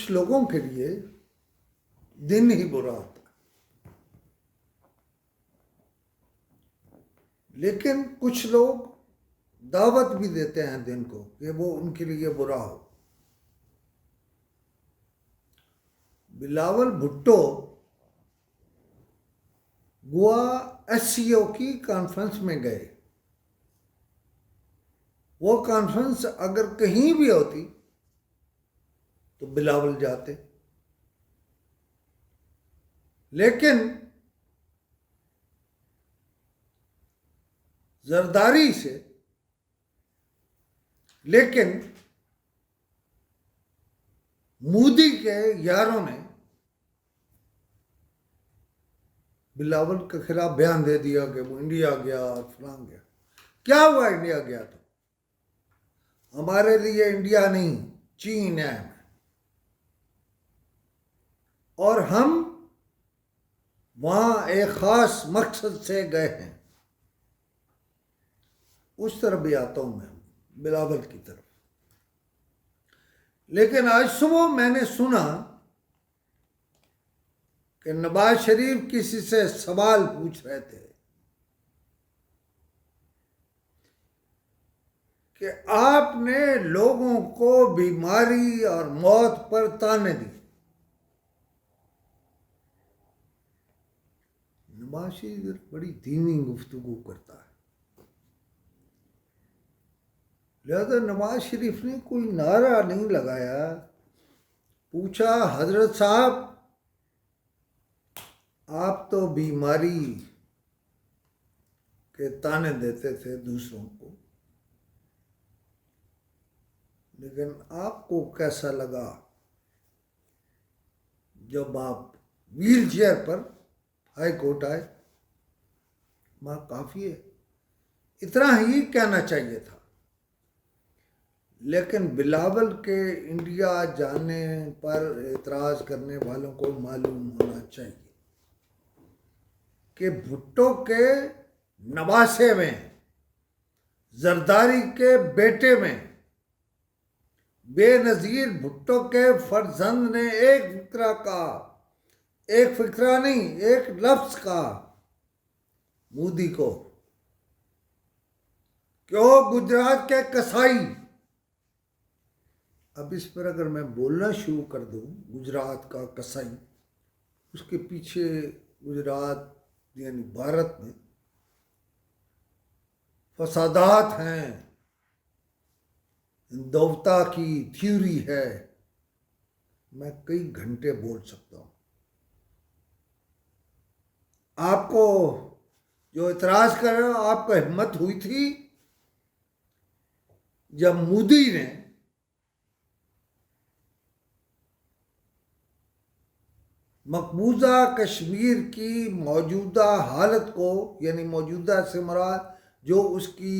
कुछ लोगों के लिए दिन ही बुरा होता है, लेकिन कुछ लोग दावत भी देते हैं दिन को कि वो उनके लिए बुरा हो। बिलावल भुट्टो गोवा एससीओ की कॉन्फ्रेंस में गए। वो कॉन्फ्रेंस अगर कहीं भी होती तो बिलावल जाते, लेकिन जरदारी से, लेकिन मोदी के यारों ने बिलावल के खिलाफ बयान दे दिया कि वो इंडिया गया और फलां गया। क्या हुआ इंडिया गया तो? हमारे लिए इंडिया नहीं चीन है, और हम वहां एक खास मकसद से गए हैं। उस तरफ भी आता हूं मैं, बिलावल की तरफ। लेकिन आज सुबह मैंने सुना कि नवाज शरीफ किसी से सवाल पूछ रहे थे कि आपने लोगों को बीमारी और मौत पर ताने दी। नवाज शरीफ बड़ी धीमी गुफ्तगू करता है, लिहाजा नवाज शरीफ ने कोई नारा नहीं लगाया। पूछा, हजरत साहब आप तो बीमारी के ताने देते थे दूसरों को, लेकिन आपको कैसा लगा जब आप व्हील चेयर पर हाई कोर्ट आए? मां काफी है, इतना ही कहना चाहिए था। लेकिन बिलावल के इंडिया जाने पर एतराज करने वालों को मालूम होना चाहिए कि भुट्टो के नवासे में, जरदारी के बेटे में, बेनजीर भुट्टो के फर्जंद ने एक फिक्रा कहा, एक फिक्रा नहीं, एक लफ्ज कहा मोदी को कि वो गुजरात के कसाई। अब इस पर अगर मैं बोलना शुरू कर दूं, गुजरात का कसाई, उसके पीछे गुजरात यानी भारत में फसादात हैं, दौवता की थ्योरी है। मैं कई घंटे बोल सकता हूं। आपको जो इतराज कर रहे हो, आपको हिम्मत हुई थी जब मोदी ने मकबूजा कश्मीर की मौजूदा हालत को, यानी मौजूदा से मुराद जो उसकी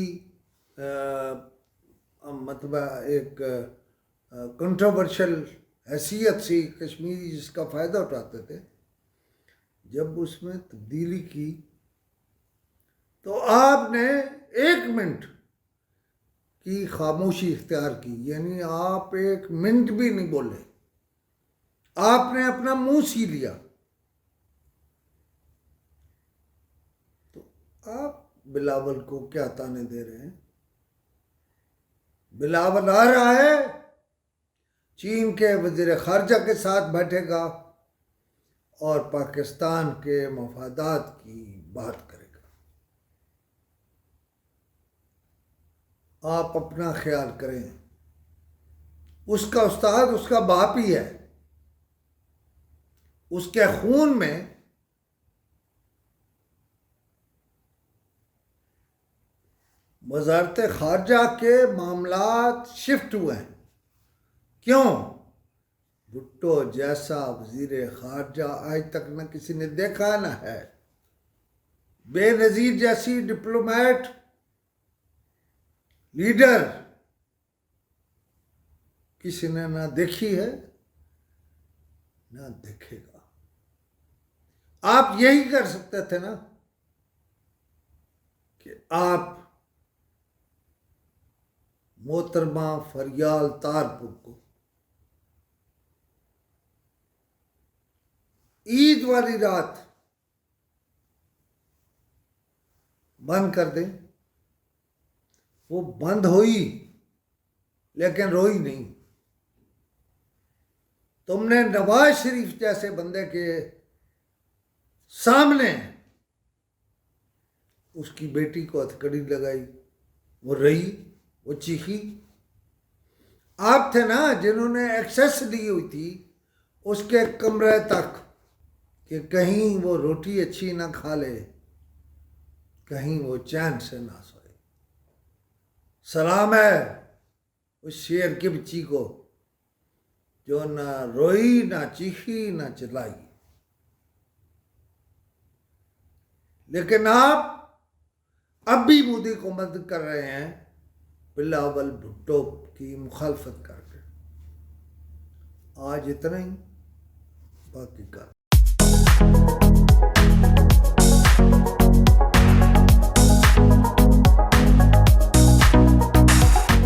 मतलब एक कंट्रोवर्शियल हैसियत सी कश्मीरी जिसका फ़ायदा उठाते थे, जब उसमें तब्दीली की तो आपने 1 मिनट की खामोशी इख्तियार की, यानी आप 1 मिनट भी नहीं बोले, आपने अपना मुंह सी लिया। तो आप बिलावल को क्या ताने दे रहे हैं? बिलावल आ रहा है, चीन के वजीर खारजा के साथ बैठेगा और पाकिस्तान के मफादात की बात करेगा। आप अपना ख्याल करें, उसका उस्ताद उसका बाप ही है, उसके खून में वजारत खारजा के मामलात शिफ्ट हुए हैं। क्यों? भुट्टो जैसा वजीर खारजा आज तक न किसी ने देखा न है। बेनजीर जैसी डिप्लोमेट लीडर किसी ने ना देखी है ना देखेगा। आप यही कर सकते थे ना कि आप मोहतरमा फरियाल तारपुर को ईद वाली रात बंद कर दें। वो बंद हुई लेकिन रोई नहीं। तुमने नवाज शरीफ जैसे बंदे के सामने उसकी बेटी को हथकड़ी लगाई, वो रही, वो चीखी। आप थे ना जिन्होंने एक्सेस ली हुई थी उसके कमरे तक कि कहीं वो रोटी अच्छी ना खा ले, कहीं वो चैन से ना सोए। सलाम है उस शेर की बच्ची को जो ना रोई, ना चीखी, ना चिल्लाई। लेकिन आप अब भी मोदी को मदद कर रहे हैं बिलावल भुट्टो की मुखालफत करके। आज इतना ही, बाकी का